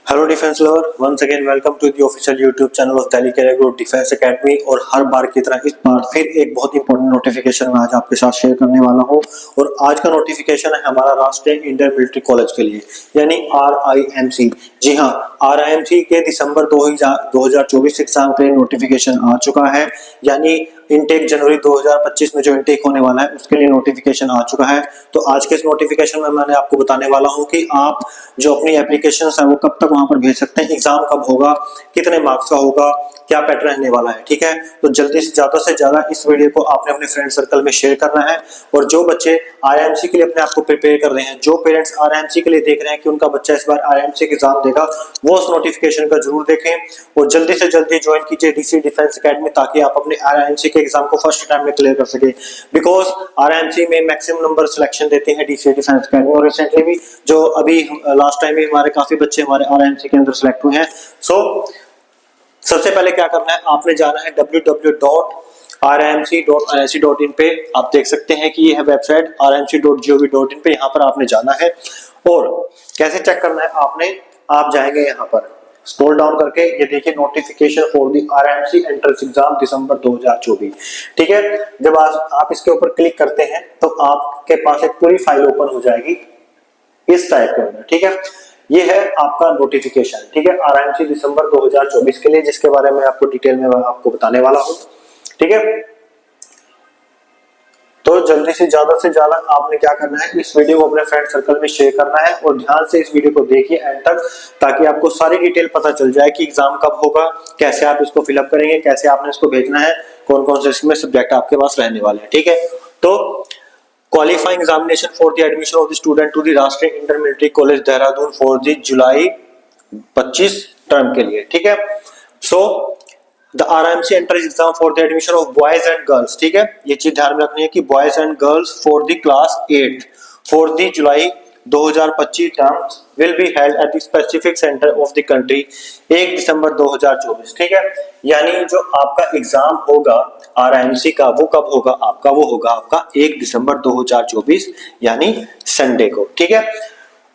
Hello defence lover, once again welcome to the official YouTube channel of Delhi career group defence academy. और हर बार की तरह इस बार फिर एक बहुत इंपॉर्टेंट नोटिफिकेशन मैं आज आपके साथ शेयर करने वाला हूं। और आज का नोटिफिकेशन है हमारा राष्ट्रीय इंटर मिलिट्री कॉलेज के लिए, यानी RIMC। जी हाँ, RIMC के दिसंबर 2024 एग्जाम के लिए नोटिफिकेशन आ चुका है, यानी इनटेक जनवरी 2025 में जो इनटेक होने वाला है उसके लिए नोटिफिकेशन आ चुका है। तो आज के इस नोटिफिकेशन में मैंने आपको बताने वाला हूं कि आप जो अपनी एप्लीकेशन है वो कब तक वहां पर भेज सकते हैं, एग्जाम कब होगा, कितने मार्क्स का होगा, क्या पैटर्न रहने वाला है। ठीक है, तो जल्दी से ज्यादा इस वीडियो को आपने अपने फ्रेंड सर्कल में शेयर करना है। और जो बच्चे RIMC के लिए अपने आप को प्रिपेयर कर रहे हैं, जो पेरेंट्स RIMC के लिए देख रहे हैं कि उनका बच्चा इस बार RIMC एग्जाम देगा, वो उस नोटिफिकेशन का जरूर देखें और जल्दी से जल्दी ज्वाइन कीजिए DC डिफेंस एकेडमी, ताकि आप अपने RIMC के एग्जाम को फर्स्ट टाइम में क्लियर कर सके। बिकॉज RIMC में मैक्सिमम नंबर सिलेक्शन देते हैं DC डिफेंस एकेडमी, और रिसेंटली भी जो अभी लास्ट टाइम भी हमारे काफी बच्चे हमारे RIMC के अंदर सिलेक्ट हुए हैं। सो सबसे पहले क्या करना है, आपने जाना है www.rimc.nic.in पे। आप देख सकते हैं कि ये है वेबसाइट rimc.gov.in पे, यहाँ पर आपने जाना है। और कैसे चेक करना है आपने, आप जाएंगे यहाँ पर स्क्रॉल डाउन करके, ये देखिए notification for the RIMC entrance exam December 2024। ठीक है, जब आप इसके ऊपर क्लिक करते हैं तो आपके पास एक पूरी फाइल ओपन हो जाएगी इस टाइप के अंदर। ठीक है, ये है आपका नोटिफिकेशन। ठीक है, RIMC दिसंबर 2024 के लिए, जिसके बारे में आपको डिटेल में आपको बताने वाला हूं। ठीक है, तो जल्दी से ज्यादा आपने क्या करना है, इस वीडियो को अपने फ्रेंड सर्कल में शेयर करना है और ध्यान से इस वीडियो को देखिए एंड तक, ताकि आपको सारी डिटेल पता चल जाए कि एग्जाम कब होगा, कैसे आप इसको फिलअप करेंगे, कैसे आपने इसको भेजना है, कौन कौन से इसमें सब्जेक्ट आपके पास रहने वाले हैं। ठीक है, तो qualifying examination for the admission of the student to the Rashtriya inter military college Dehradun for the July 25 term के लिए। ठीक है, so the RIMC entrance exam for the admission of boys and girls. ठीक है, ये चीज ध्यान में रखनी है कि boys and girls for the class 8 for the July 2025 terms will be held at the specific centre of the country 1 दिसंबर 2024। ठीक है, यानी जो आपका एग्जाम होगा RIMC का वो कब होगा आपका, वो होगा आपका 1 दिसंबर 2024 यानी संडे को। ठीक है,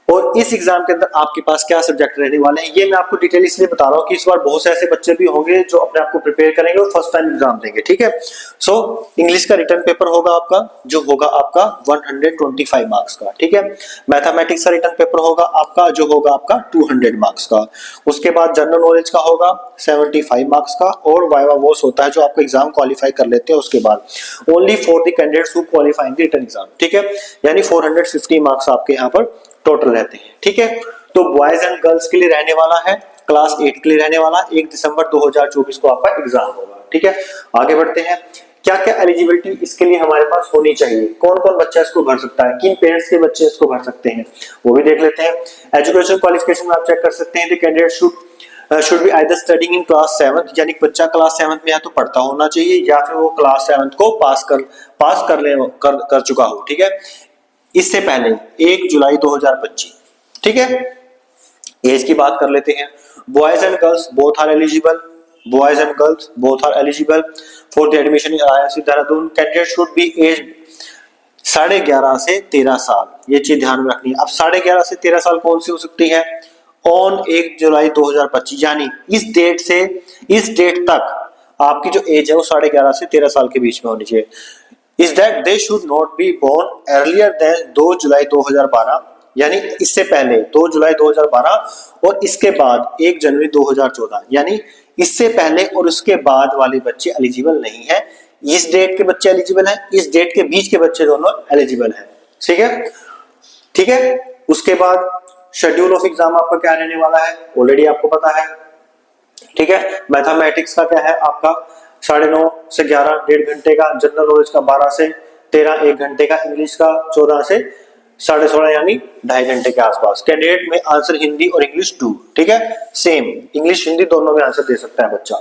और इस एग्जाम के अंदर आपके पास क्या सब्जेक्ट रहने वाले हैं, ये मैं आपको डिटेल इसलिए बता रहा हूँ कि इस बार बहुत से ऐसे बच्चे भी होंगे जो अपने आप को प्रिपेयर करेंगे और फर्स्ट टाइम एग्जाम देंगे। ठीक है, सो इंग्लिश का रिटर्न पेपर होगा आपका, जो होगा आपका 125 मार्क्स का। ठीक है, मैथमेटिक्स का रिटर्न पेपर होगा आपका, जो होगा आपका 200 मार्क्स का। उसके बाद जनरल नॉलेज का होगा 75 मार्क्स का, और वाइवा वॉस होता है जो आपको एग्जाम क्वालिफाई कर लेते हैं उसके बाद, only for the candidates who qualify in the written exam. ठीक है, यानी 450 मार्क्स आपके यहाँ पर टोटल रहते हैं। ठीक है, तो बॉयज एंड गर्ल्स के लिए रहने वाला है, क्लास 8 के लिए रहने वाला 1 दिसंबर 2024 को आपका एग्जाम होगा। ठीक है, आगे बढ़ते हैं। क्या क्या एलिजिबिलिटी इसके लिए हमारे पास होनी चाहिए, कौन कौन बच्चा इसको भर सकता है, किन पेरेंट्स के बच्चे इसको भर सकते हैं, वो भी देख लेते हैं। एजुकेशन क्वालिफिकेशन में आप चेक कर सकते हैं, the candidate should be either studying in class 7, यानी बच्चा क्लास 7 में या तो पढ़ता होना चाहिए या फिर वो क्लास 7 को पास कर चुका हो। ठीक है, इससे पहले 1 जुलाई 2025। ठीक है, एज की बात कर लेते हैं। Boys and girls both are eligible, boys and girls both are eligible for the admission in RIMC Dehradun. Candidate should be age 11.5 से 13 साल, ये चीज ध्यान में रखनी है। अब 11.5 से 13 साल कौन सी हो सकती है, ऑन 1 जुलाई 2025, यानी इस डेट तक आपकी जो एज है वो 11.5 से 13 साल के बीच में होनी चाहिए। Is that they should not be born earlier than 2 जुलाई 2012, यानी इससे पहले 2 जुलाई 2012 और इसके बाद 1 जनवरी 2014, यानी इससे पहले और उसके बाद वाले बच्चे एलिजिबल नहीं है। इस डेट के बच्चे एलिजिबल हैं, इस डेट के बीच के बच्चे दोनों एलिजिबल हैं। ठीक है, ठीक है, उसके बाद शेड्यूल ऑफ एग्जाम आपका क्या रहने वाला है, ऑलरेडी आपको पता है। ठीक है, मैथमेटिक्स का क्या है आपका 9:30 से 11 1.5 घंटे का, जनरल नॉलेज का 12 से 13 1 घंटे का, इंग्लिश का 14 से 16.5 यानी 2.5 घंटे के आसपास। कैंडिडेट में आंसर हिंदी और इंग्लिश 2। ठीक है, सेम इंग्लिश हिंदी दोनों में आंसर दे सकता है बच्चा।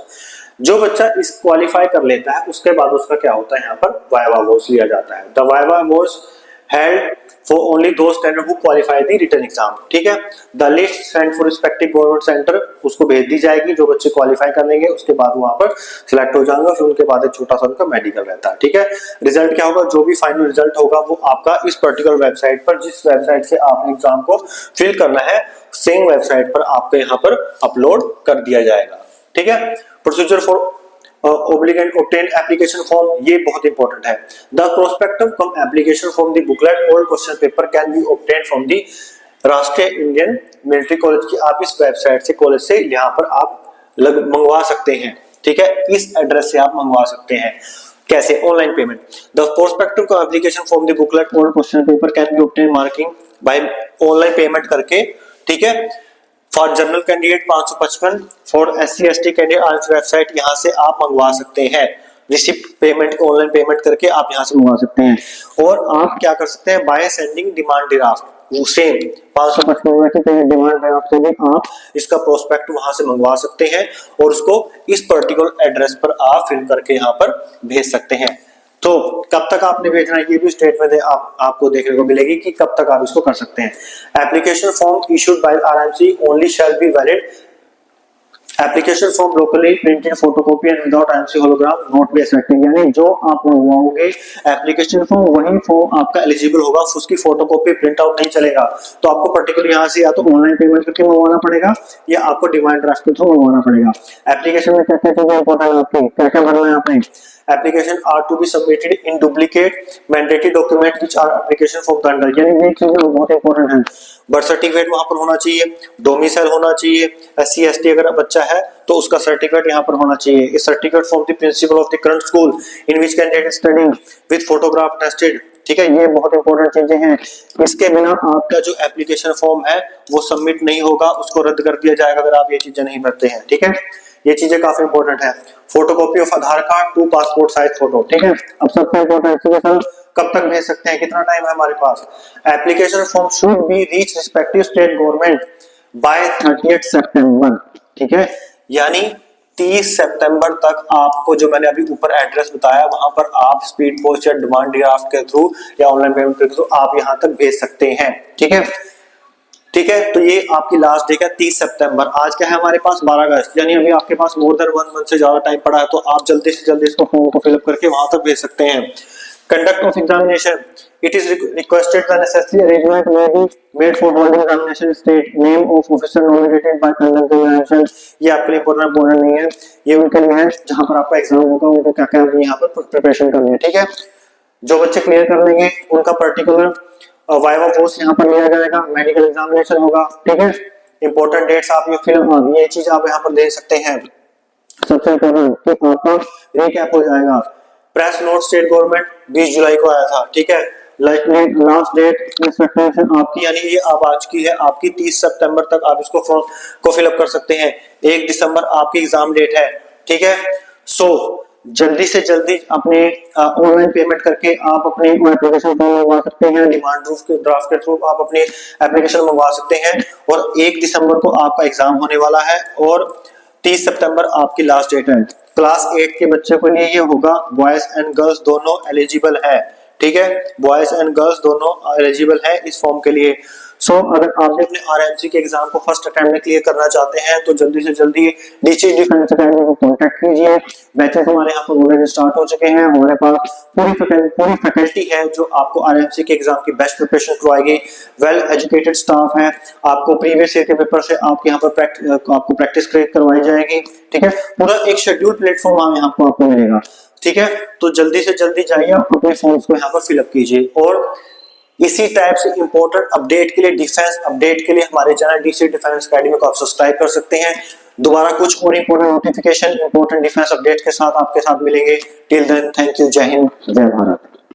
जो बच्चा इस क्वालिफाई कर लेता है उसके बाद उसका क्या होता है, यहाँ पर वाइवा वॉस लिया जाता है। The viva voce held for only those candidates who qualify the written exam। ठीक है, the list sent for respective government centre, उसको भेज दी जाएगी, जो बच्चे क्वालिफाई कर लेंगे उसके बाद वहां पर सिलेक्ट हो जाएंगे, फिर उनके बाद एक छोटा सा उनका मेडिकल रहता है। ठीक है, रिजल्ट क्या होगा, जो भी फाइनल रिजल्ट होगा वो आपका इस पर्टिकुलर वेबसाइट पर, जिस वेबसाइट से आपने एग्जाम को फिल करना है, सेम वेबसाइट पर आपके यहाँ पर अपलोड कर दिया जाएगा। ठीक है, procedure for obligate obtain application form, ये बहुत इंपॉर्टेंट है। The prospectus cum application form, the booklet और question paper can be obtained from the राष्ट्रीय इंडियन मिलिट्री कॉलेज की, आप इस वेबसाइट से, कॉलेज से यहाँ पर आप मंगवा सकते हैं। ठीक है, इस एड्रेस से आप मंगवा सकते हैं। कैसे? Online payment. द प्रोस्पेक्टिव का एप्लीकेशन फॉर्म, द बुकलेट और question paper can be obtain marking by online payment करके। ठीक है, for general candidate 555, for SC ST candidate आज वेबसाइट यहाँ से आप मंगवा सकते हैं। रिसिप्ट पेमेंट ऑनलाइन पेमेंट करके आप यहाँ से मंगवा सकते हैं। और आप क्या कर सकते हैं, बाय सेंडिंग डिमांड ड्राफ्ट, वो सेम 555 की डिमांड ड्राफ्ट से भी आप इसका प्रोस्पेक्ट वहां से मंगवा सकते हैं और उसको इस पर्टिकुलर एड्रेस पर आप फिल करके यहाँ पर भेज सकते हैं। तो कब तक आपने भेजना है, ये भी स्टेटमेंट आपको देखने को मिलेगी कि कब तक आप इसको कर सकते हैं। Application form issued by RMC only shall be valid, application form locally printed photocopy and without RMC hologram not be accepted, यानी जो आप मंगवाओगे एप्लीकेशन फॉर्म वही फॉर्म आपका एलिजिबल होगा, उसकी फोटोकॉपी प्रिंट आउट नहीं चलेगा। तो आपको पर्टिकुलर यहाँ से या तो ऑनलाइन पेमेंट करके मंगवाना पड़ेगा या आपको डिमांड ड्राफ्ट के थ्रू मंगवाना पड़ेगा। एप्लीकेशन में क्या क्या चीजें इंपॉर्टेंट है आपकी, क्या क्या भरना है आपने। Application are to be submitted in duplicate mandatory document which are application form के अंदर, यानी ये चीजें बहुत इंपॉर्टेंट है। बर्थ सर्टिफिकेट वहां पर होना चाहिए, डोमिसाइल होना चाहिए, SC ST अगर बच्चा है तो उसका सर्टिफिकेट यहाँ पर होना चाहिए। इस certificate from the principle of the current school in which candidate studying with photograph tested. ठीक है, ये बहुत इंपॉर्टेंट चीजें हैं। इसके बिना आपका जो एप्लीकेशन फॉर्म है वो सबमिट नहीं होगा, उसको रद्द कर दिया जाएगा अगर आप ये चीजें नहीं भरते हैं। ठीक है, ये चीजें काफी इंपॉर्टेंट है। Photocopy of Aadhaar card, 2 passport size photo. ठीक है, अब सबसे इंपॉर्टेंट चीज है, कब तक भेज सकते हैं, कितना टाइम है हमारे पास। Application form should be reach respective state government by 30 September. ठीक है, यानी 30 सितंबर तक आपको, जो मैंने अभी ऊपर एड्रेस बताया वहां पर आप स्पीड पोस्ट या डिमांड ड्राफ्ट के थ्रू या ऑनलाइन पेमेंट के थ्रू आप यहां तक भेज सकते हैं। ठीक है, ठीक है, तो ये आपकी लास्ट डेट है 30 सितंबर। आज क्या है हमारे पास 12 अगस्त, यानी अभी आपके पास मोर देन 1 मंथ से ज्यादा टाइम पड़ा है, तो आप जल्दी से जल्दी इसको फॉर्म को फिलअप करके वहां तक भेज सकते हैं। Conduct of examination, it is requested the necessary arrangement may be made for holding examination, state name of officer nominated by conduct examination. ये आपके लिए इंपॉर्टेंट नहीं है, ये उनके लिए है जहां पर आपका एग्जाम होगा, उनको क्या क्या यहाँ पर प्रिपरेशन करनी है। ठीक है, जो बच्चे क्लियर कर लेंगे उनका पर्टिकुलर वाइवा कोर्स यहाँ पर लिया जाएगा, मेडिकल एग्जामिनेशन होगा। ठीक है, इंपॉर्टेंट डेट्स आप ये चीज आप यहाँ पर देख सकते हैं। सबसे इंपॉर्टेंट कि आपका रिकैप हो जाएगा। प्रेस नोट स्टेट गवर्नमेंट 20 जुलाई को आया था। ठीक है, लास्ट डेट आपकी, यानी ये अब आज की है आपकी 30 सितंबर तक आप इसको फॉर्म को फिलअप कर सकते हैं। 1 दिसंबर आपकी एग्जाम डेट है। ठीक है, सो जल्दी से जल्दी अपने ऑनलाइन पेमेंट करके आप अपने एप्लीकेशन फॉर्म मंगवा सकते हैं, डिमांड ड्राफ्ट के थ्रू आप अपनी एप्लीकेशन मंगवा सकते हैं। और 1 दिसंबर को आपका एग्जाम होने वाला है और 30 सितंबर आपकी लास्ट डेट है। क्लास 8 के बच्चे के लिए ये होगा, बॉयज एंड गर्ल्स दोनों एलिजिबल है। ठीक है, बॉयज एंड गर्ल्स दोनों एलिजिबल है इस फॉर्म के लिए। सो अगर आपने अपने RMC के एग्जाम को फर्स्ट अटेम्प्ट में क्लियर करना चाहते हैं तो जल्दी से जल्दी DC डिफेंस अकेडमी को कांटेक्ट कीजिए। बैचेस हमारे यहाँ पर ऑलरेडी स्टार्ट हो चुके हैं। हमारे पास पूरी फैकल्टी है जो आपको RMC के एग्जाम की बेस्ट प्रिपरेशन करवाएगी। वेल एजुकेटेड स्टाफ है, आपको प्रीवियस ईयर के पेपर से आपके यहाँ पर आपको प्रैक्टिस करवाई जाएगी। ठीक है, पूरा एक शेड्यूल प्लेटफॉर्म यहाँ पर आपको मिलेगा। ठीक है, तो जल्दी से जल्दी जाइए अपने फॉर्म्स को यहाँ पर फिलअप कीजिए। और इसी टाइप से इंपॉर्टेंट अपडेट के लिए, डिफेंस अपडेट के लिए हमारे चैनल DC डिफेंस अकेडमी को आप सब्सक्राइब कर सकते हैं। दोबारा कुछ और important notification, important defence update के साथ आपके साथ मिलेंगे। टिल देन, थैंक यू, जय हिंद, जय भारत।